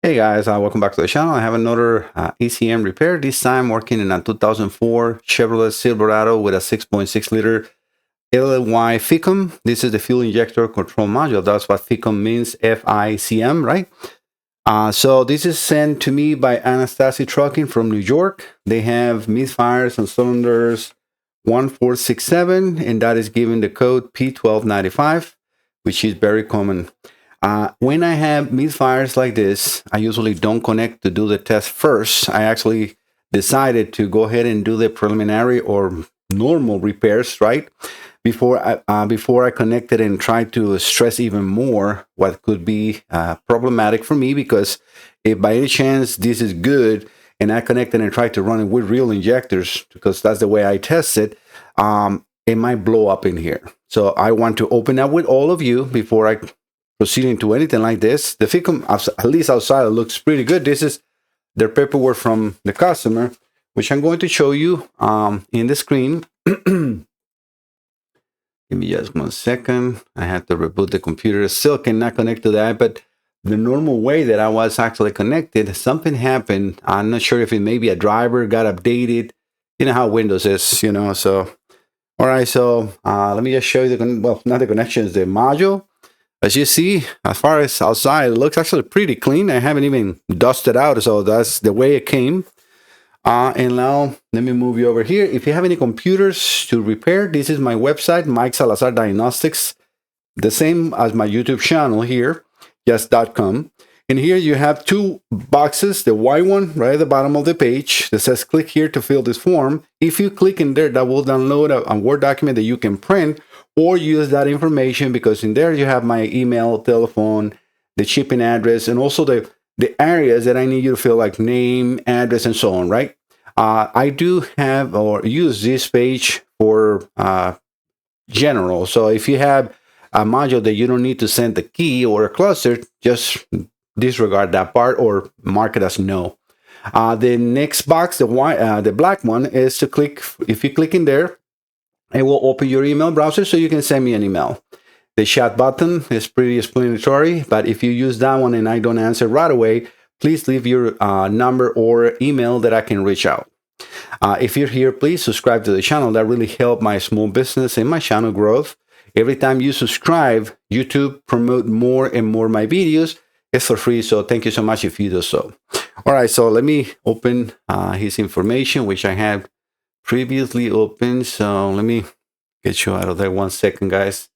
Hey guys, welcome back to the channel. I have another ECM repair, this time working in a 2004 Chevrolet Silverado with a 6.6 liter LLY FICM. This is the fuel injector control module. That's what FICM means, FICM, right? So this is sent to me by Anastasia Trucking from New York. They have misfires on cylinders 1467, and that is given the code P1295, which is very common. When I have misfires like this, I usually don't connect to do the test first. I actually decided to go ahead and do the preliminary or normal repairs, right? Before I connected and tried to stress even more what could be problematic for me, because if by any chance this is good and I connected and tried to run it with real injectors, because that's the way I test it, it might blow up in here. So I want to open up with all of you before I proceeding to anything like this. The FICM, at least outside, it looks pretty good. This is their paperwork from the customer, which I'm going to show you in the screen. Give me just 1 second. I had to reboot the computer. Still cannot connect to that, but the normal way that I was actually connected, something happened. I'm not sure if it maybe a driver got updated. You know how Windows is, you know. So, all right. So let me just show you not the connections, the module. As you see, as far as outside, it looks actually pretty clean. I haven't even dusted out, so that's the way it came. And now, let me move you over here. If you have any computers to repair, this is my website, Mike Salazar Diagnostics, the same as my YouTube channel here, just.com. And here you have two boxes, the white one right at the bottom of the page that says click here to fill this form. If you click in there, that will download a Word document that you can print or use that information, because in there you have my email, telephone, the shipping address, and also the areas that I need you to fill, like name, address, and so on, right? I do have or use this page for general. So if you have a module that you don't need to send the key or a cluster, just disregard that part or mark it as no. The next box, the black one, is to click. If you click in there, it will open your email browser so you can send me an email. The chat button is pretty explanatory, but if you use that one and I don't answer right away, please leave your number or email that I can reach out. If you're here, please subscribe to the channel. That really helps my small business and my channel growth. Every time you subscribe, YouTube promote more and more my videos. It's for free, so thank you so much if you do so. All right, so let me open his information, which I have previously opened. So let me get you out of there 1 second, guys.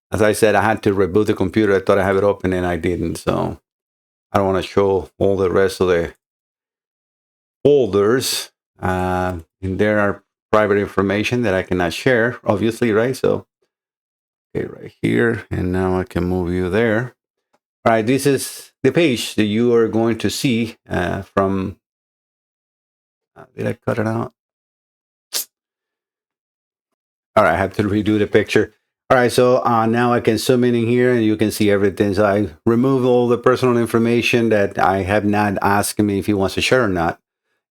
As I said, I had to reboot the computer. I thought I have it open and I didn't. So I don't want to show all the rest of the folders. And there are private information that I cannot share, obviously, right? So, okay, right here. And now I can move you there. All right, this is the page that you are going to see from... did I cut it out? All right, I have to redo the picture. All right, so now I can zoom in here and you can see everything. So I remove all the personal information that I have not asked me if he wants to share or not.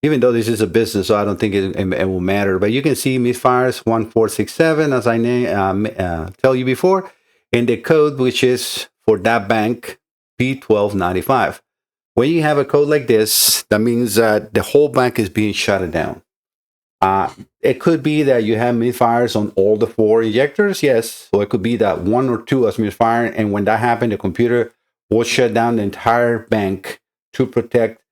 Even though this is a business, so I don't think it will matter. But you can see misfires 1467, as I tell you before, and the code, which is for that bank, P1295. When you have a code like this, that means that the whole bank is being shut down. It could be that you have misfires on all the 4 injectors, yes. So it could be that 1 or 2 is misfiring, and when that happened, the computer will shut down the entire bank to protect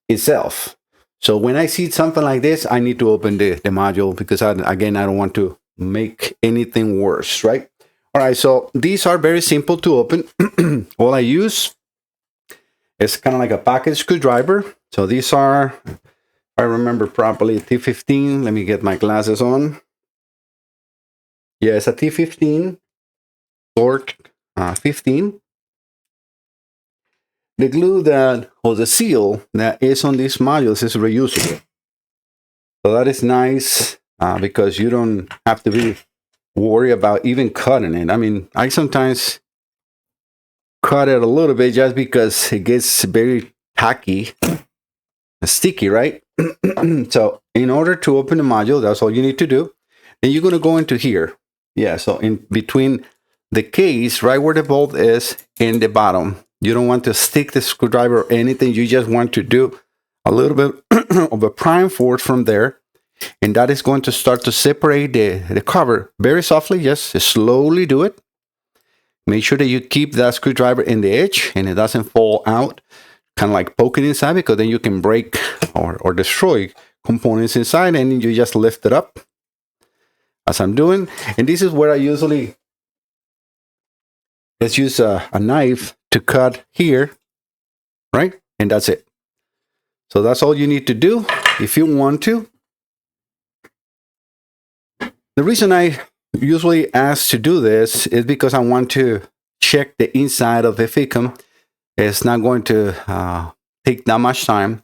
itself. So when I see something like this, I need to open the module, because again, I don't want to make anything worse, right? All right, so these are very simple to open. All I use is kind of like a pocket screwdriver. So these are, if I remember properly, a T15. Let me get my glasses on. Yeah, it's a T15, torque 15. The glue that, or the seal that is on these modules is reusable. So that is nice because you don't have to be worried about even cutting it. I mean, I sometimes cut it a little bit just because it gets very tacky, sticky, right? So in order to open the module, that's all you need to do. And you're going to go into here. Yeah, so in between the case right where the bolt is in the bottom. You don't want to stick the screwdriver or anything. You just want to do a little bit of a prime force from there. And that is going to start to separate the cover very softly. Just slowly do it. Make sure that you keep that screwdriver in the edge and it doesn't fall out, kind of like poking inside, because then you can break or destroy components inside, and you just lift it up as I'm doing. And this is where I usually let's use a knife to cut here, right? And that's it. So that's all you need to do if you want to. The reason I usually ask to do this is because I want to check the inside of the FICM. It's not going to take that much time,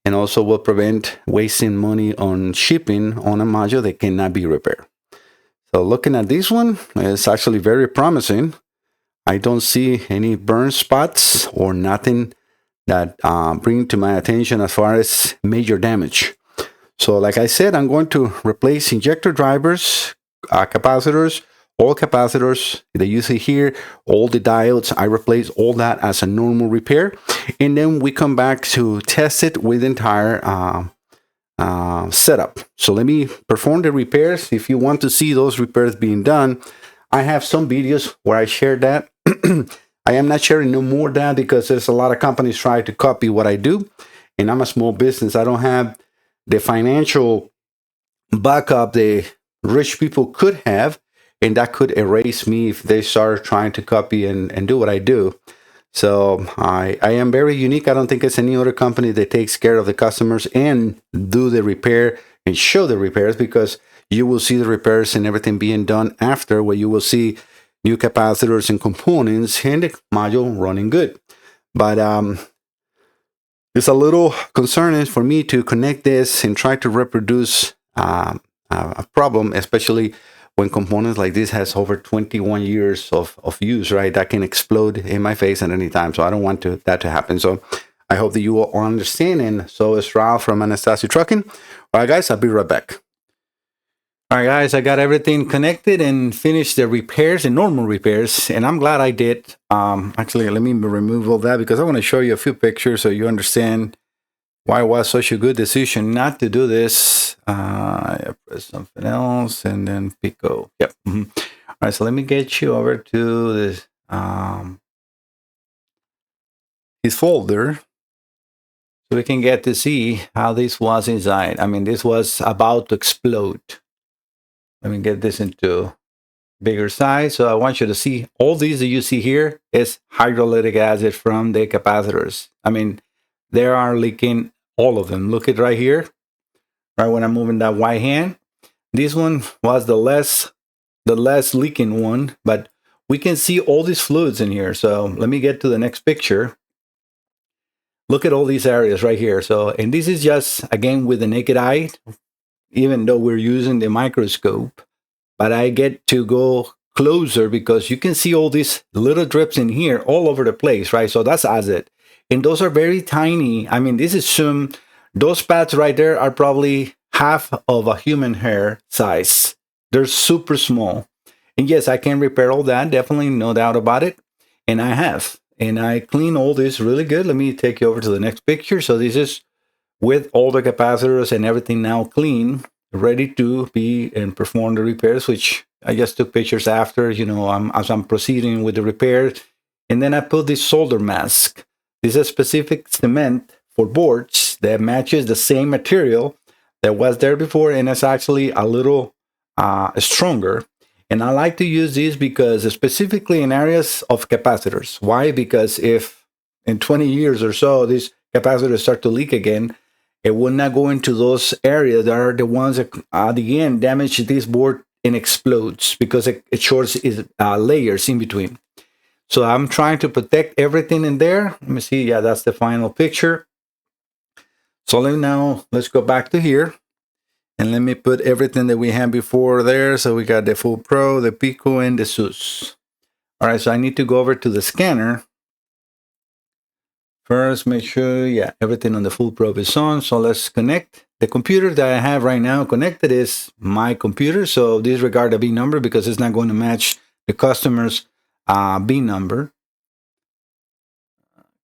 and also will prevent wasting money on shipping on a module that cannot be repaired. So looking at this one, it's actually very promising. I don't see any burn spots or nothing that bring to my attention as far as major damage. So like I said, I'm going to replace injector drivers, capacitors, all capacitors that you see here, all the diodes. I replace all that as a normal repair. And then we come back to test it with the entire setup. So let me perform the repairs. If you want to see those repairs being done, I have some videos where I share that. I am not sharing no more that because there's a lot of companies trying to copy what I do. And I'm a small business. I don't have the financial backup the rich people could have, and that could erase me if they start trying to copy and do what I do. So I am very unique. I don't think it's any other company that takes care of the customers and do the repair and show the repairs, because you will see the repairs and everything being done after, where you will see new capacitors and components and the module running good. But it's a little concerning for me to connect this and try to reproduce a problem, especially when components like this has over 21 years of use, right? That can explode in my face at any time. So I don't want that to happen. So I hope that you all understand. And so is Ralph from Anastasio Trucking. All right, guys, I'll be right back. All right, guys, I got everything connected and finished the repairs, the normal repairs, and I'm glad I did. Actually, let me remove all that because I want to show you a few pictures so you understand why it was such a good decision not to do this. I press something else and then Pico. Yep. All right, so let me get you over to this his folder so we can get to see how this was inside. I mean, this was about to explode. Let me get this into bigger size. So I want you to see all these that you see here is hydrolytic acid from the capacitors. I mean, they are leaking, all of them. Look at right here, right when I'm moving that white hand. This one was the less leaking one, but we can see all these fluids in here. So let me get to the next picture. Look at all these areas right here. So, and this is just, again, with the naked eye, even though we're using the microscope, but I get to go closer because you can see all these little drips in here all over the place, right? So that's acid. And those are very tiny. I mean, this is those pads right there are probably half of a human hair size. They're super small. And yes, I can repair all that, definitely, no doubt about it. And I have. And I clean all this really good. Let me take you over to the next picture. So this is with all the capacitors and everything now clean, ready to be and perform the repairs, which I just took pictures after, you know, as I'm proceeding with the repairs. And then I put this solder mask. This is a specific cement for boards that matches the same material that was there before, and it's actually a little stronger. And I like to use these because specifically in areas of capacitors. Why? Because if in 20 years or so, these capacitors start to leak again, it will not go into those areas that are the ones that at the end damage this board and explodes because it shorts layers in between. So I'm trying to protect everything in there. Let me see. Yeah, that's the final picture. So let's go back to here. And let me put everything that we had before there. So we got the Full Pro, the Pico, and the SUS. All right, so I need to go over to the scanner. First, make sure, yeah, everything on the Full Pro is on. So let's connect. The computer that I have right now connected is my computer. So disregard the big number because it's not going to match the customer's B number.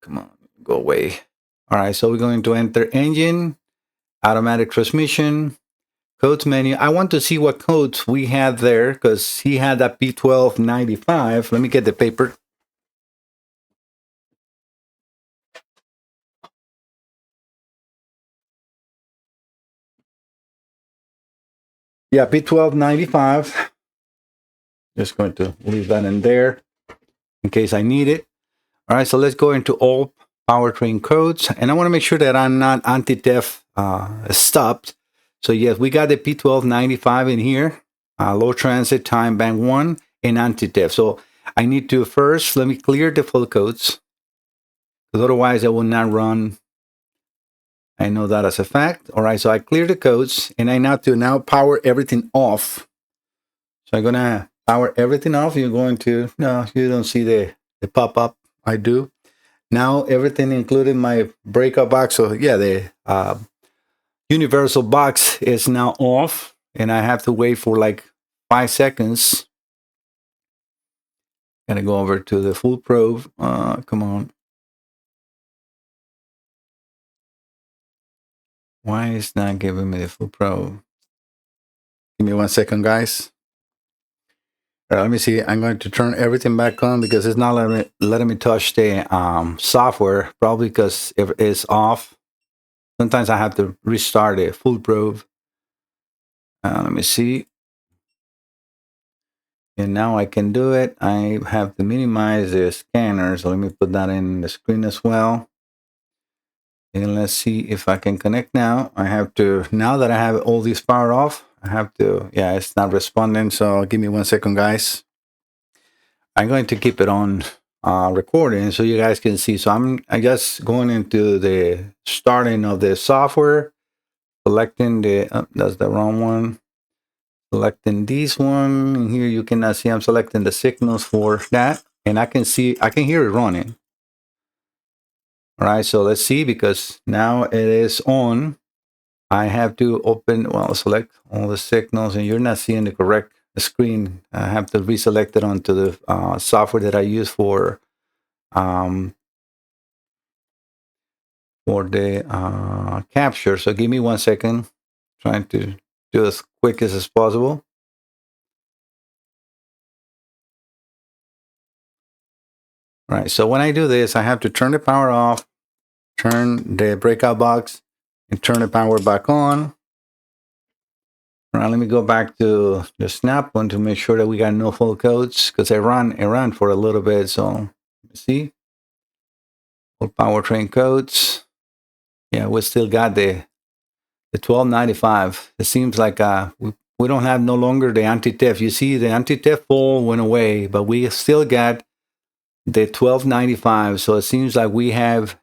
Come on, go away. All right, so we're going to enter engine, automatic transmission, codes menu. I want to see what codes we had there because he had that P1295. Let me get the paper. Yeah, P1295. Just going to leave that in there in case I need it. All right, so let's go into all powertrain codes. And I want to make sure that I'm not anti-theft stopped. So yes, we got the P1295 in here, low transit time band 1, and anti-theft. So I need to first, let me clear the full codes, because otherwise I will not run. I know that as a fact. All right, so I clear the codes, and I have to now power everything off. So I'm going to power everything off. You're going to, no, you don't see the pop-up. I do. Now everything including my breakout box. So yeah, the universal box is now off, and I have to wait for like 5 seconds. Gonna go over to the full probe. Come on. Why is not giving me the full probe? Give me 1 second, guys. All right, let me see. I'm going to turn everything back on because it's not letting me touch the software, probably because if it's off. Sometimes I have to restart a full probe. Let me see. And now I can do it. I have to minimize the scanner. So let me put that in the screen as well. And let's see if I can connect now. I have to, now that I have all these power off, I have to, yeah, it's not responding. So give me 1 second, guys. I'm going to keep it on recording so you guys can see. So I just going into the starting of the software, selecting the, that's the wrong one. Selecting this one. And here you cannot see I'm selecting the signals for that. And I can hear it running. All right, so let's see, because now it is on. I have to open, well, select all the signals, and you're not seeing the correct screen. I have to reselect it onto the software that I use for the capture. So give me 1 second. Trying to do as quick as possible. All right, so when I do this, I have to turn the power off, turn the breakout box, and turn the power back on. All right, let me go back to the snap one to make sure that we got no full codes, because it ran for a little bit. So let me see. Full powertrain codes. Yeah, we still got the 1295. It seems like we don't have no longer the anti-theft. You see, the anti-theft fall went away, but we still got the 1295. So it seems like we have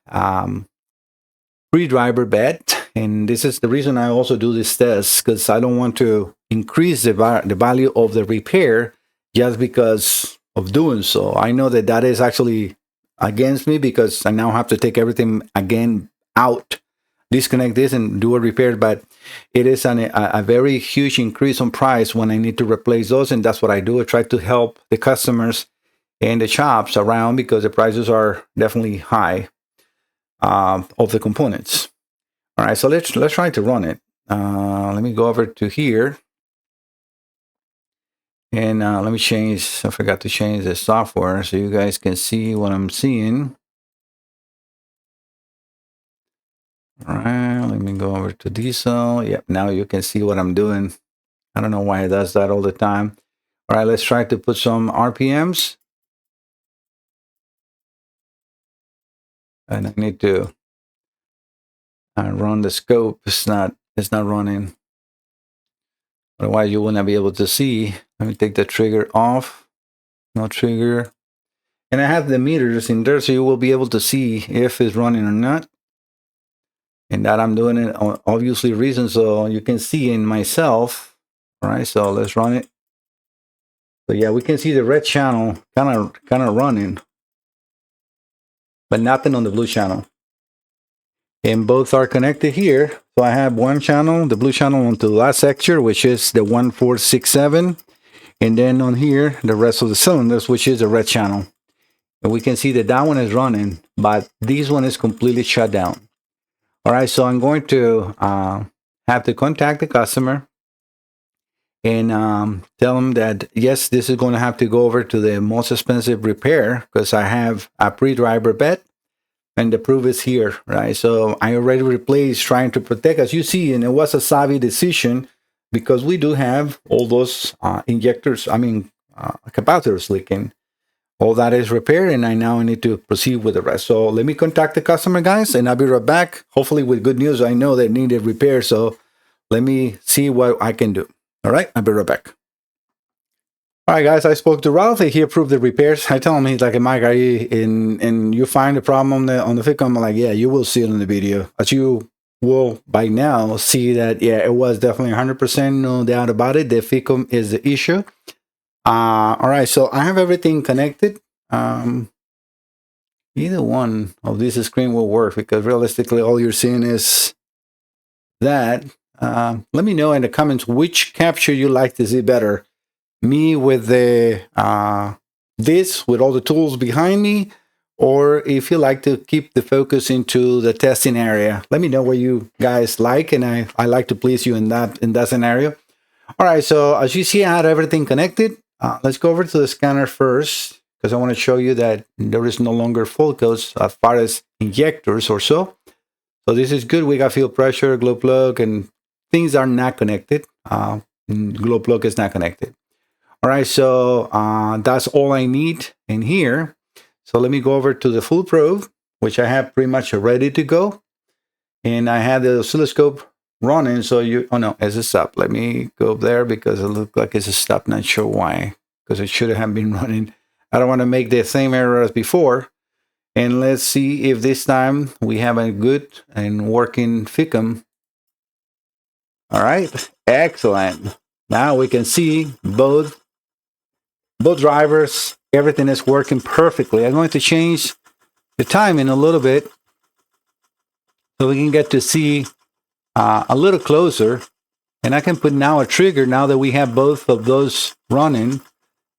free driver bet, and this is the reason I also do this test, because I don't want to increase the value of the repair just because of doing so. I know that that is actually against me, because I now have to take everything again out, disconnect this, and do a repair. But it is a very huge increase on price when I need to replace those, and that's what I do. I try to help the customers and the shops around, because the prices are definitely high of the components. All right, so let's try to run it. Let me go over to here, and let me change. I forgot to change the software so you guys can see what I'm seeing. All right, let me go over to diesel. Yep, now you can see what I'm doing. I don't know why it does that all the time. All right, let's try to put some RPMs. And I need to run the scope. It's not running. Otherwise, you will not be able to see. Let me take the trigger off. No trigger. And I have the meters in there, so you will be able to see if it's running or not. And that I'm doing it obviously reason, so you can see in myself. All right, so let's run it. So yeah, we can see the red channel kind of running, but nothing on the blue channel. And both are connected here. So I have one channel, the blue channel, onto the last sector, which is the 1467. And then on here, the rest of the cylinders, which is the red channel. And we can see that that one is running, but this one is completely shut down. All right, so I'm going to have to contact the customer and tell them that, yes, this is going to have to go over to the most expensive repair because I have a pre-driver bed and the proof is here, right? So I already replaced trying to protect, as you see, and it was a savvy decision because we do have all those injectors, capacitors leaking. All that is repaired, and I now need to proceed with the rest. So let me contact the customer, guys, and I'll be right back, hopefully with good news. I know they needed repair, so let me see what I can do. All right, I'll be right back. All right, guys, I spoke to Ralph. He approved the repairs. I tell him, he's like, Mike, are you and you find the problem on the FICM? I'm like, yeah, you will see it in the video. As you will by now see that, yeah, it was definitely 100%, no doubt about it. The FICM is the issue. All right, so I have everything connected. Either one of these screen will work because realistically, all you're seeing is that. Let me know in the comments which capture you like to see better. Me with the this with all the tools behind me, or if you like to keep the focus into the testing area. Let me know what you guys like, and I like to please you in that scenario. All right, so as you see, I had everything connected. Let's go over to the scanner first because I want to show you that there is no longer full codes as far as injectors or so. So this is good. We got fuel pressure, glow plug, and things are not connected. Glow plug is not connected. All right, so that's all I need in here. So let me go over to the full probe, which I have pretty much ready to go. And I have the oscilloscope running, so oh no, it's a stop. Let me go there because it looks like it's a stop. Not sure why, because it should have been running. I don't want to make the same error as before. And let's see if this time we have a good and working FICM. All right, excellent. Now we can see both drivers. Everything is working perfectly. I'm going to change the timing a little bit so we can get to see a little closer. And I can put now a trigger. Now that we have both of those running,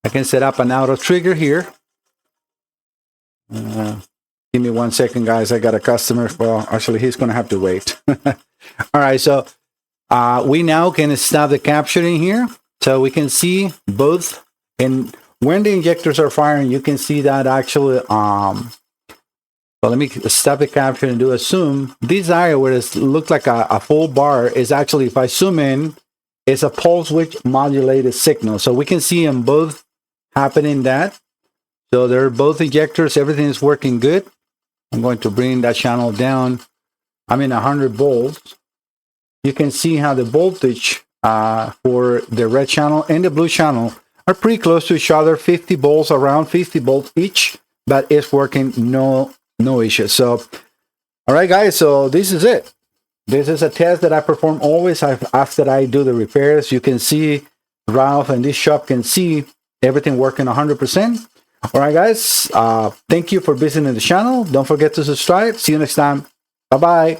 I can set up an auto trigger here. Give me 1 second, guys. I got a customer. Well, actually, he's going to have to wait. All right, so we now can stop the capturing here. So we can see both. And when the injectors are firing, you can see that actually. So let me stop the capture and do a zoom. This area where it looked like a full bar is actually, if I zoom in, it's a pulse width modulated signal. So we can see them both happening that. So they're both injectors. Everything is working good. I'm going to bring that channel down. I'm in 100 volts. You can see how the voltage for the red channel and the blue channel are pretty close to each other. 50 volts, around 50 volts each, but it's working, no issue. So, all right, guys. So this is it. This is a test that I perform always after I do the repairs. You can see Ralph and this shop can see everything working 100%. All right, guys. Thank you for visiting the channel. Don't forget to subscribe. See you next time. Bye-bye.